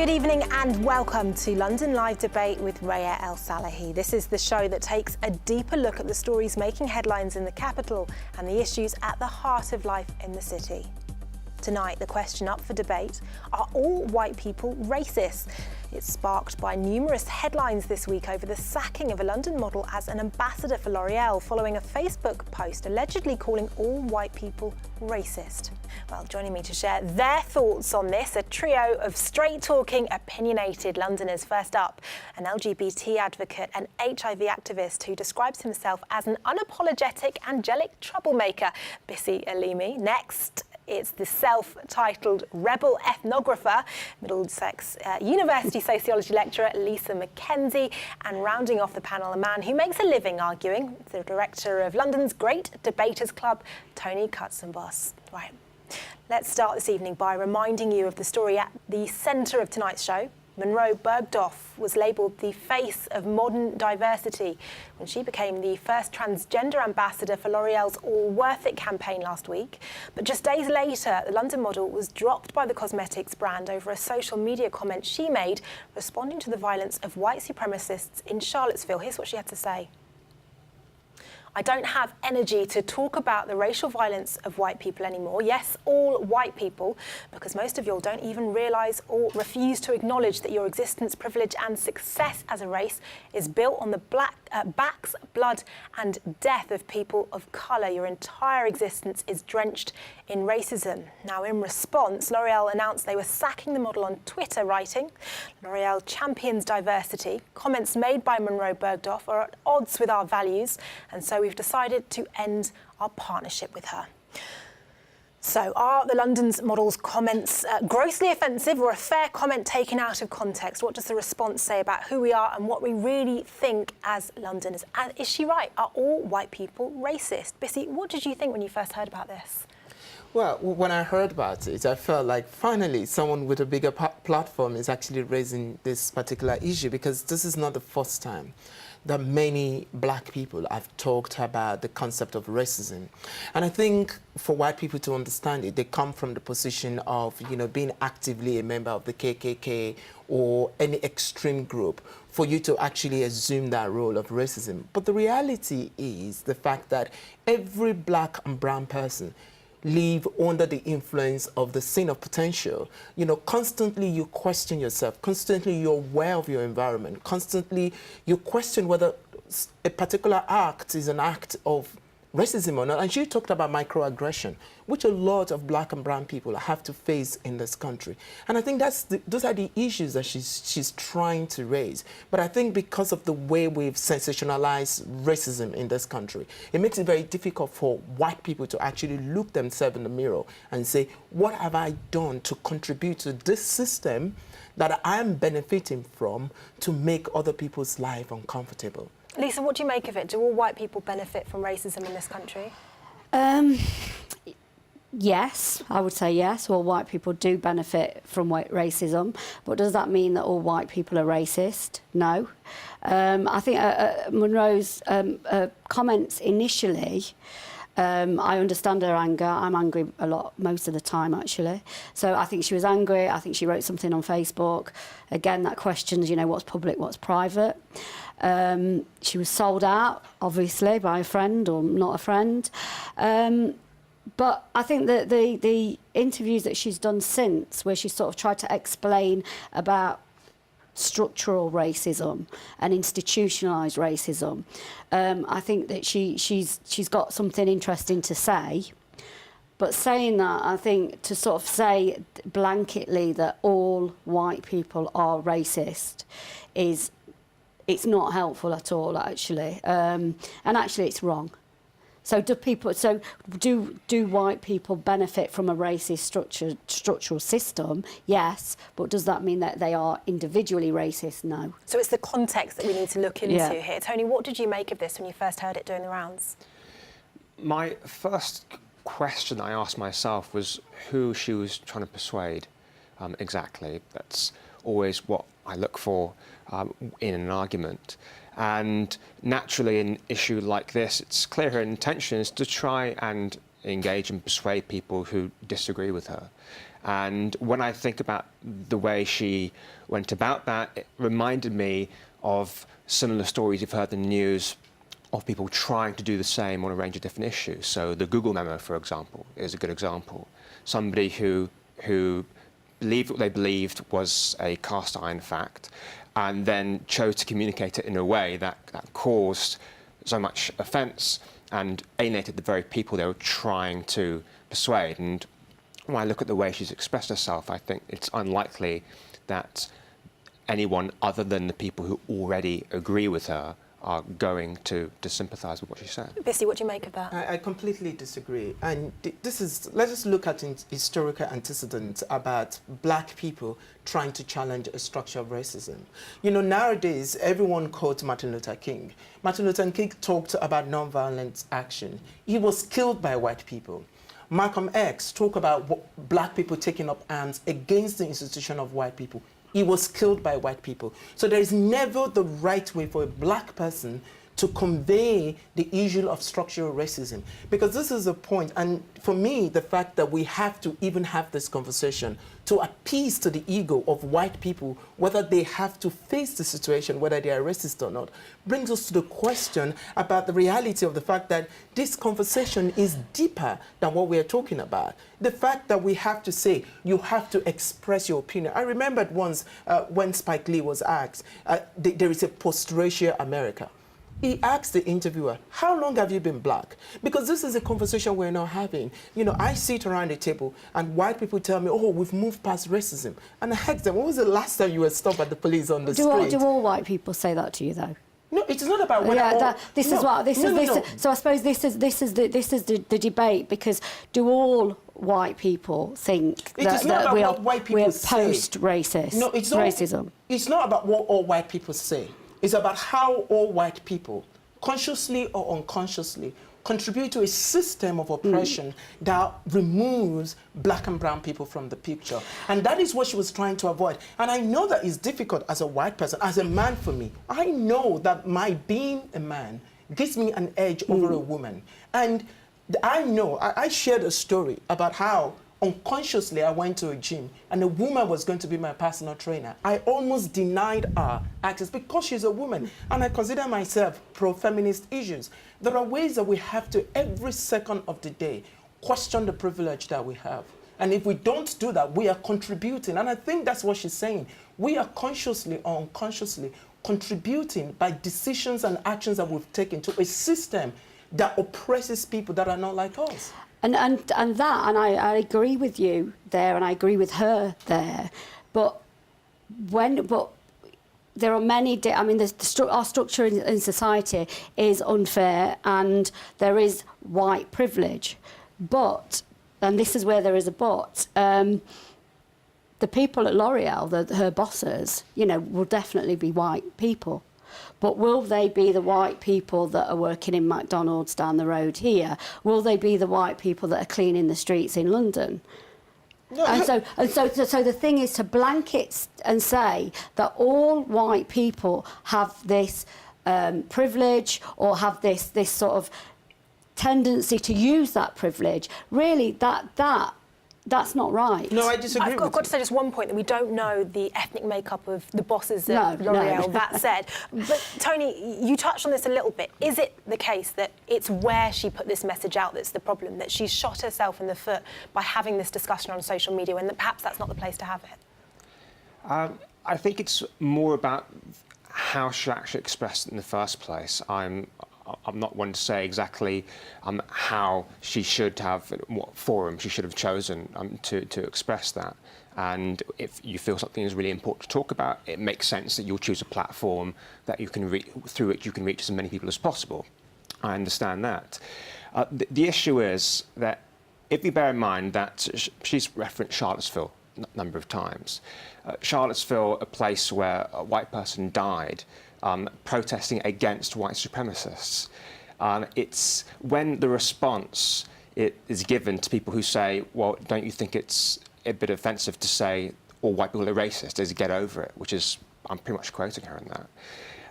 Good evening and welcome to London Live Debate with Reya El-Salahi. This is the show that takes a deeper look at the stories making headlines in the capital and the issues at the heart of life in the city. Tonight, the question up for debate: are all white people racist? It's sparked by numerous headlines this week over the sacking of a London model as an ambassador for L'Oreal following a Facebook post allegedly calling all white people racist. Well, joining me to share their thoughts on this, a trio of straight-talking, opinionated Londoners. First up, an LGBT advocate and HIV activist who describes himself as an unapologetic, angelic troublemaker, Bisi Alimi. Next, it's the self-titled rebel ethnographer, Middlesex University sociology lecturer Lisa McKenzie, and rounding off the panel, a man who makes a living arguing, the director of London's Great Debaters Club, Koutsoumbos. Right. Let's start this evening by reminding you of the story at the centre of tonight's show. Monroe Bergdorf was labelled the face of modern diversity when she became the first transgender ambassador for L'Oreal's All Worth It campaign last week. But just days later, the London model was dropped by the cosmetics brand over a social media comment she made responding to the violence of white supremacists in Charlottesville. Here's what she had to say. I don't have energy to talk about the racial violence of white people anymore. Yes, all white people, because most of you all don't even realise or refuse to acknowledge that your existence, privilege and success as a race is built on the backs, blood and death of people of colour. Your entire existence is drenched in racism. Now, in response, L'Oreal announced they were sacking the model on Twitter, writing, L'Oreal champions diversity. Comments made by Monroe Bergdorf are at odds with our values, and so we've decided to end our partnership with her. So, are the London's model's comments grossly offensive or a fair comment taken out of context? What does the response say about who we are and what we really think as Londoners? And is she right? Are all white people racist? Bisi, what did you think when you first heard about this? Well, when I heard about it, I felt like finally someone with a bigger platform is actually raising this particular issue, because this is not the first time that many black people have talked about the concept of racism. And I think for white people to understand it, they come from the position of, being actively a member of the KKK or any extreme group for you to actually assume that role of racism. But the reality is the fact that every black and brown person live under the influence of the sin of potential. Constantly you question yourself, constantly you're aware of your environment, constantly you question whether a particular act is an act of racism or not. And she talked about microaggression, which a lot of black and brown people have to face in this country. And I think those are the issues that she's trying to raise. But I think because of the way we've sensationalized racism in this country, it makes it very difficult for white people to actually look themselves in the mirror and say, what have I done to contribute to this system that I am benefiting from to make other people's life uncomfortable? Lisa, what do you make of it? Do all white people benefit from racism in this country? Yes, I would say yes. All white people do benefit from racism. But does that mean that all white people are racist? No. I think Monroe's comments initially, I understand her anger. I'm angry a lot, most of the time, actually. So I think she was angry. I think she wrote something on Facebook. Again, that questions, what's public, what's private. She was sold out, obviously, by a friend or not a friend. But I think that the interviews that she's done since, where she sort of tried to explain about structural racism and institutionalised racism, I think that she's got something interesting to say. But saying that, I think to sort of say blanketly that all white people are racist it's not helpful at all, actually. And actually, it's wrong. So do white people benefit from a racist structural system? Yes, but does that mean that they are individually racist? No. So it's the context that we need to look into here. Tony, what did you make of this when you first heard it doing the rounds? My first question I asked myself was who she was trying to persuade exactly. That's always what I look for in an argument. And naturally, in an issue like this, it's clear her intention is to try and engage and persuade people who disagree with her. And when I think about the way she went about that, it reminded me of similar stories you've heard in the news of people trying to do the same on a range of different issues. So the Google memo, for example, is a good example. Somebody who believed what they believed was a cast iron fact and then chose to communicate it in a way that caused so much offence and alienated the very people they were trying to persuade. And when I look at the way she's expressed herself, I think it's unlikely that anyone other than the people who already agree with her are going to sympathise with what she said. Bisi, what do you make of that? I completely disagree. And let us look at historical antecedents about black people trying to challenge a structure of racism. You know, nowadays, everyone quotes Martin Luther King. Martin Luther King talked about nonviolent action. He was killed by white people. Malcolm X talked about black people taking up arms against the institution of white people. He was killed by white people. So there is never the right way for a black person to convey the issue of structural racism. Because this is a point, and for me, the fact that we have to even have this conversation to appease to the ego of white people, whether they have to face the situation, whether they are racist or not, brings us to the question about the reality of the fact that this conversation is deeper than what we are talking about. The fact that we have to say, you have to express your opinion. I remembered once when Spike Lee was asked, there is a post-racial America. He asked the interviewer, how long have you been black? Because this is a conversation we're now having. You know, I sit around the table and white people tell me, oh, we've moved past racism. And I ask them, when was the last time you were stopped by the police on the street? Do all white people say that to you, though? No, it's not about whether. Yeah, So I suppose this is the debate, because do all white people think that we're post-racist? No, it's not, racism. It's not about what all white people say. It's about how all white people, consciously or unconsciously, contribute to a system of oppression that removes black and brown people from the picture. And that is what she was trying to avoid. And I know that it's difficult as a white person, as a man for me. I know that my being a man gives me an edge over a woman. And I know, I shared a story about how unconsciously I went to a gym and a woman was going to be my personal trainer. I almost denied her access because she's a woman, and I consider myself pro-feminist issues. There are ways that we have to, every second of the day, question the privilege that we have. And if we don't do that, we are contributing. And I think that's what she's saying. We are consciously or unconsciously contributing by decisions and actions that we've taken to a system that oppresses people that are not like us. And I agree with you there, and I agree with her there. But there are many. Our structure in society is unfair, and there is white privilege. But, and this is where there is a but. The people at L'Oreal, her bosses, will definitely be white people. But will they be the white people that are working in McDonald's down the road here? Will they be the white people that are cleaning the streets in London? No, and so the thing is to blanket and say that all white people have this privilege or have this sort of tendency to use that privilege. Really, that's not right. No, I disagree. I've got to say just one point, that we don't know the ethnic makeup of the bosses at L'Oreal, that said. But Tony, you touched on this a little bit. Is it the case that it's where she put this message out that's the problem, that she's shot herself in the foot by having this discussion on social media, and that perhaps that's not the place to have it? I think it's more about how she actually expressed it in the first place. I'm not one to say exactly how she should have, what forum she should have chosen to express that. And if you feel something is really important to talk about, it makes sense that you'll choose a platform that you can through which you can reach as many people as possible. I understand that. The issue is that if you bear in mind that she's referenced Charlottesville a number of times. Charlottesville, a place where a white person died, protesting against white supremacists. It's when the response is given to people who say, well, don't you think it's a bit offensive to say all white people are racist, is get over it, which is, I'm pretty much quoting her in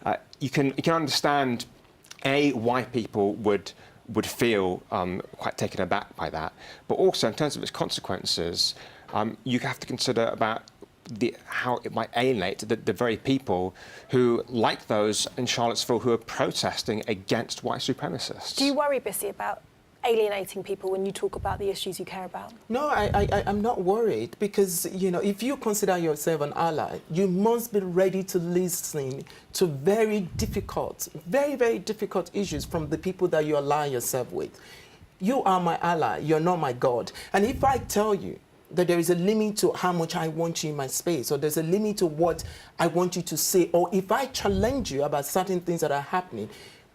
that. You can understand, white people would feel quite taken aback by that, but also in terms of its consequences, you have to consider about how it might alienate the very people who, like those in Charlottesville, who are protesting against white supremacists. Do you worry, Bisi, about alienating people when you talk about the issues you care about? No, I'm not worried, because, you know, if you consider yourself an ally, you must be ready to listen to very, very difficult issues from the people that you ally yourself with. You are my ally, you're not my God. And if I tell you that there is a limit to how much I want you in my space, or there's a limit to what I want you to say, or if I challenge you about certain things that are happening,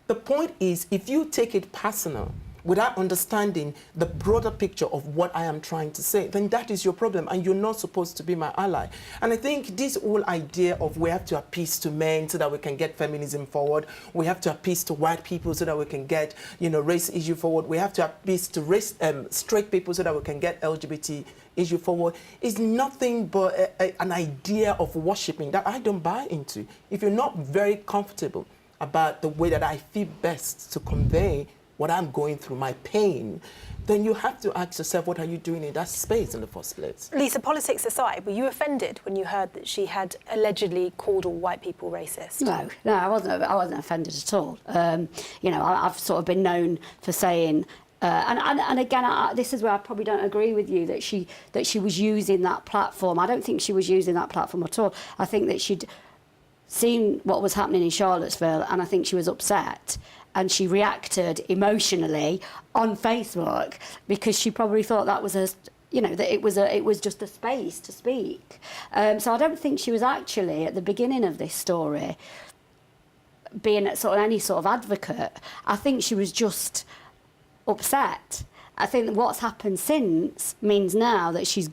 the point is, if you take it personal, without understanding the broader picture of what I am trying to say, then that is your problem, and you're not supposed to be my ally. And I think this whole idea of we have to appease to men so that we can get feminism forward, we have to appease to white people so that we can get, you know, race issue forward, we have to appease to straight people so that we can get LGBT issue forward, is nothing but an idea of worshipping that I don't buy into. If you're not very comfortable about the way that I feel best to convey what I'm going through, my pain, then you have to ask yourself, what are you doing in that space in the first place? Lisa, politics aside, were you offended when you heard that she had allegedly called all white people racist? No, I wasn't offended at all. You know, I've sort of been known for saying, and again, this is where I probably don't agree with you, that she was using that platform. I don't think she was using that platform at all. I think that she'd seen what was happening in Charlottesville, and I think she was upset. And she reacted emotionally on Facebook because she probably thought that was that it was just a space to speak. So I don't think she was actually at the beginning of this story being any sort of advocate. I think she was just upset. I think what's happened since means now that she's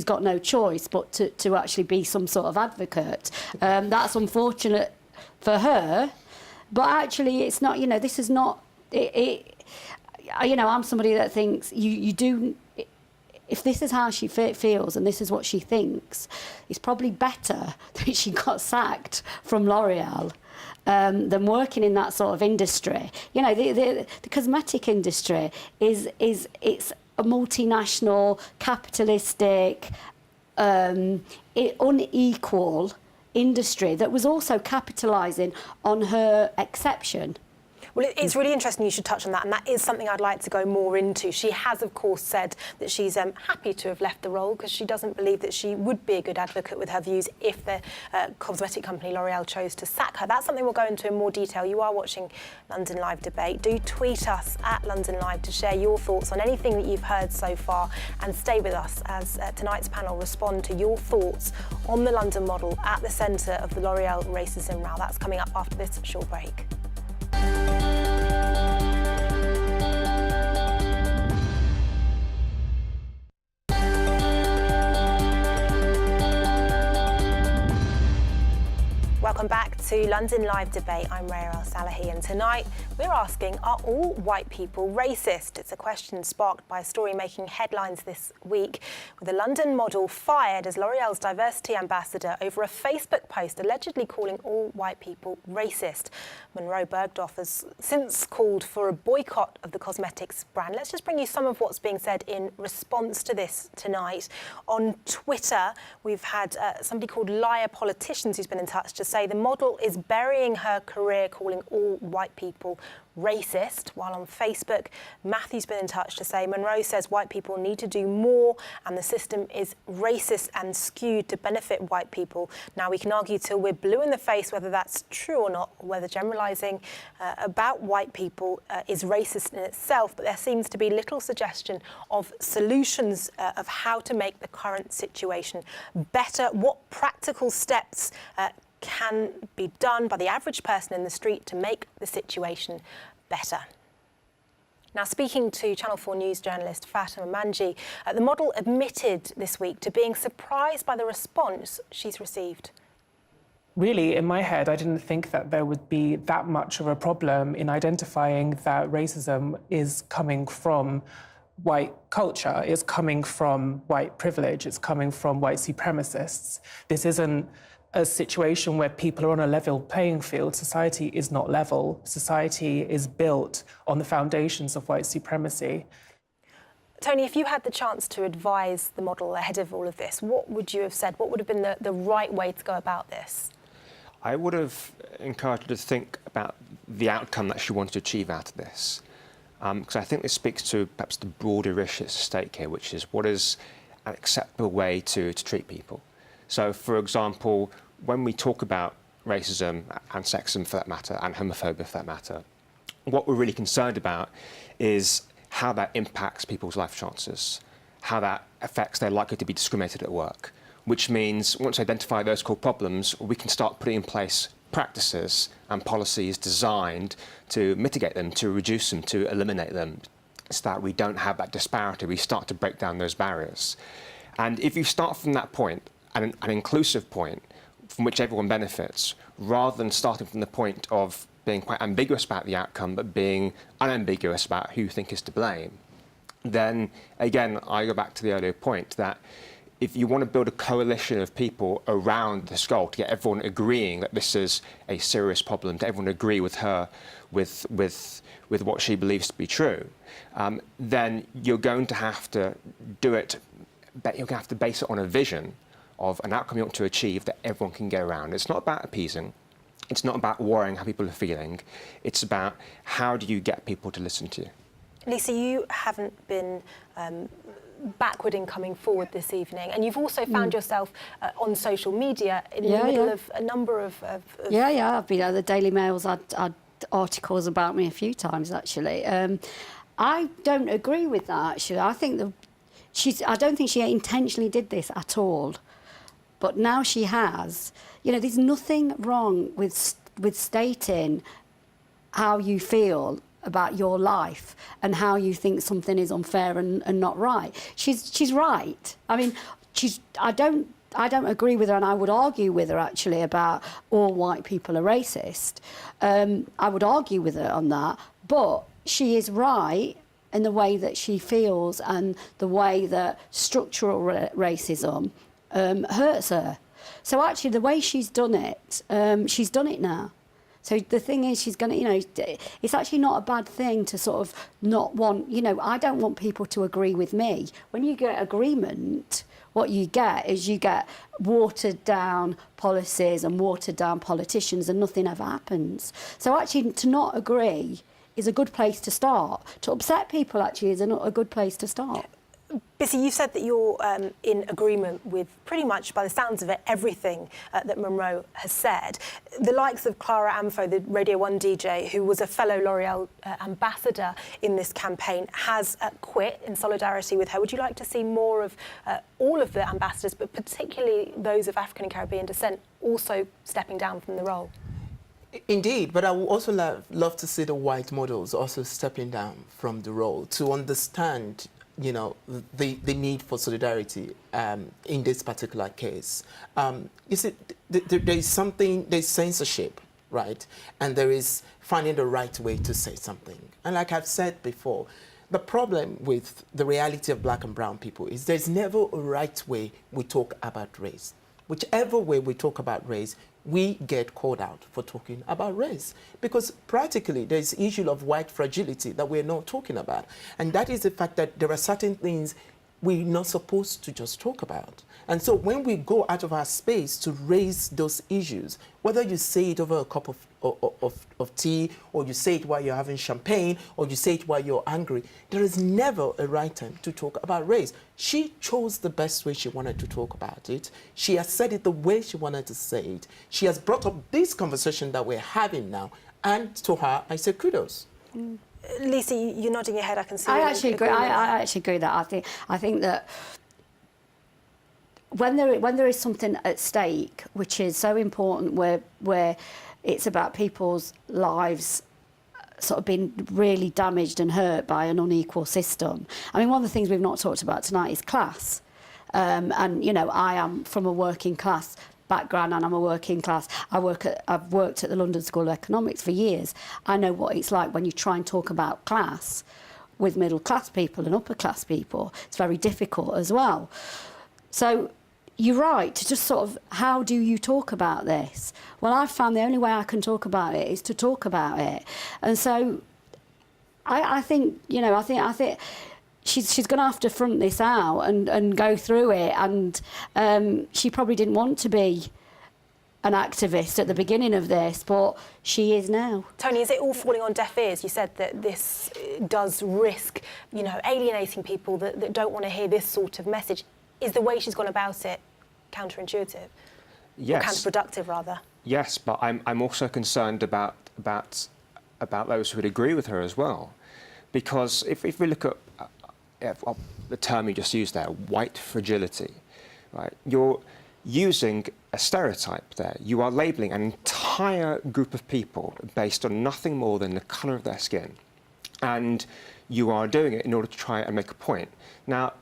got no choice but to actually be some sort of advocate. That's unfortunate for her. But actually, it's not, you know, this is not, you know, I'm somebody that thinks you do, if this is how she feels and this is what she thinks, it's probably better that she got sacked from L'Oreal than working in that sort of industry. You know, the cosmetic industry it's a multinational, capitalistic, unequal industry that was also capitalising on her exception. Well, it's really interesting you should touch on that, and that is something I'd like to go more into. She has, of course, said that she's happy to have left the role because she doesn't believe that she would be a good advocate with her views if the cosmetic company L'Oreal chose to sack her. That's something we'll go into in more detail. You are watching London Live Debate. Do tweet us at London Live to share your thoughts on anything that you've heard so far, and stay with us as tonight's panel respond to your thoughts on the London model at the centre of the L'Oreal racism row. That's coming up after this short break. Welcome back to London Live Debate. I'm Reya El-Salahi, and tonight we're asking, are all white people racist? It's a question sparked by a story making headlines this week, with a London model fired as L'Oreal's diversity ambassador over a Facebook post allegedly calling all white people racist. Monroe Bergdorf has since called for a boycott of the cosmetics brand. Let's just bring you some of what's being said in response to this tonight. On Twitter, we've had somebody called Liar Politicians who's been in touch to say the model is burying her career calling all white people racist, while on Facebook, Matthew's been in touch to say Monroe says white people need to do more and the system is racist and skewed to benefit white people. Now, we can argue till we're blue in the face whether that's true or not, or whether generalising about white people is racist in itself, but there seems to be little suggestion of solutions of how to make the current situation better. What practical steps can be done by the average person in the street to make the situation better? Now, speaking to Channel 4 News journalist Fatima Manji, the model admitted this week to being surprised by the response she's received. Really, in my head, I didn't think that there would be that much of a problem in identifying that racism is coming from white culture, it's coming from white privilege, it's coming from white supremacists. This isn't a situation where people are on a level playing field. Society is not level. Society is built on the foundations of white supremacy. Tony, if you had the chance to advise the model ahead of all of this, what would you have said? What would have been the right way to go about this? I would have encouraged her to think about the outcome that she wanted to achieve out of this. Because I think this speaks to perhaps the broader issue at stake here, which is what is an acceptable way to treat people. So, for example, when we talk about racism and sexism for that matter, and homophobia for that matter, what we're really concerned about is how that impacts people's life chances, how that affects their likelihood to be discriminated at work, which means once we identify those core problems, we can start putting in place practices and policies designed to mitigate them, to reduce them, to eliminate them, so that we don't have that disparity. We start to break down those barriers. And if you start from that point, an inclusive point from which everyone benefits, rather than starting from the point of being quite ambiguous about the outcome, but being unambiguous about who you think is to blame, then again, I go back to the earlier point that if you want to build a coalition of people around this goal to get everyone agreeing that this is a serious problem, to everyone agree with her, with what she believes to be true, then you're going to have to do it, you're going to have to base it on a vision of an outcome you want to achieve that everyone can get around. It's not about appeasing. It's not about worrying how people are feeling. It's about how do you get people to listen to you. Lisa, you haven't been backward in coming forward this evening, and you've also found yourself on social media in the middle of a number of... Yeah, I've been at the Daily Mail's had articles about me a few times, actually. I don't agree with that, actually. I think I don't think she intentionally did this at all. But now she has. You know, there's nothing wrong with stating how you feel about your life and how you think something is unfair and not right. She's right. I mean, I don't agree with her, and I would argue with her actually about all white people are racist. I would argue with her on that, but she is right in the way that she feels and the way that structural racism hurts her. So actually, the way she's done it now. So the thing is, she's going to, you know, it's actually not a bad thing to sort of not want, you know, I don't want people to agree with me. When you get agreement, what you get is you get watered down policies and watered down politicians, and nothing ever happens. So actually, to not agree is a good place to start. To upset people actually is a good place to start. Bisi, you said that you're in agreement with pretty much, by the sounds of it, everything that Monroe has said. The likes of Clara Amfo, the Radio 1 DJ, who was a fellow L'Oreal ambassador in this campaign, has quit in solidarity with her. Would you like to see more of all of the ambassadors, but particularly those of African and Caribbean descent, also stepping down from the role? Indeed, but I would also love to see the white models also stepping down from the role to understand, you know, the need for solidarity in this particular case. You see, there's censorship, right? And there is finding the right way to say something. And like I've said before, the problem with the reality of black and brown people is there's never a right way we talk about race. Whichever way we talk about race, we get called out for talking about race, because practically there's the issue of white fragility that we're not talking about. And that is the fact that there are certain things we're not supposed to just talk about. And so when we go out of our space to raise those issues, whether you say it over a cup of tea, or you say it while you're having champagne, or you say it while you're angry, there is never a right time to talk about race. She chose the best way she wanted to talk about it. She has said it the way she wanted to say it. She has brought up this conversation that we're having now, and to her, I say kudos. Lisa, you're nodding your head. I can see. I actually agree. I actually agree that I think that when there is something at stake which is so important, where it's about people's lives sort of being really damaged and hurt by an unequal system. I mean, one of the things we've not talked about tonight is class. And you know, I am from a working class background, and I'm a working class. I've worked at the London School of Economics for years. I know what it's like when you try and talk about class with middle class people and upper class people. It's very difficult as well. So you're right to just sort of, how do you talk about this? Well, I've found the only way I can talk about it is to talk about it. And so I think, you know, I think she's going to have to front this out and go through it. And she probably didn't want to be an activist at the beginning of this, but she is now. Tony, is it all falling on deaf ears? You said that this does risk, alienating people that don't want to hear this sort of message. Is the way she's gone about it counterintuitive? Yes. Or counterproductive, rather? Yes, but I'm also concerned about those who would agree with her as well. Because if we look at the term you just used there, white fragility, right? You're using a stereotype there. You are labelling an entire group of people based on nothing more than the colour of their skin. And you are doing it in order to try and make a point. Now,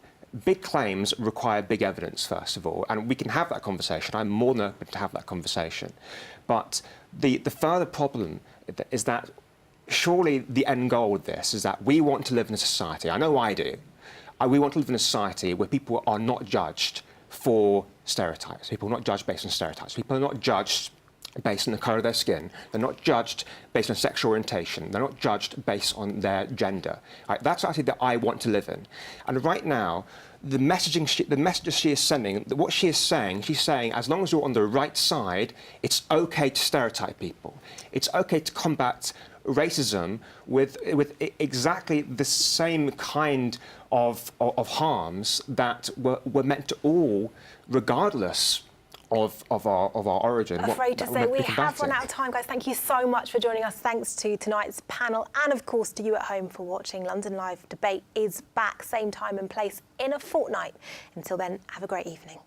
big claims require big evidence, first of all, and we can have that conversation. I'm more than open to have that conversation. But the further problem is that surely the end goal with this is that we want to live in a society, I know I do, we want to live in a society where people are not judged for stereotypes. People are not judged based on stereotypes. People are not judged based on the colour of their skin. They're not judged based on sexual orientation. They're not judged based on their gender. Right? That's actually that I want to live in. And right now, the messages she is sending, what she is saying, she's saying, as long as you're on the right side, it's okay to stereotype people. It's okay to combat racism with exactly the same kind of harms that were meant to all, regardless of our origin. I'm afraid to say we have run out of time, guys. Thank you so much for joining us. Thanks to tonight's panel and, of course, to you at home for watching. London Live Debate is back, same time and place, in a fortnight. Until then, have a great evening.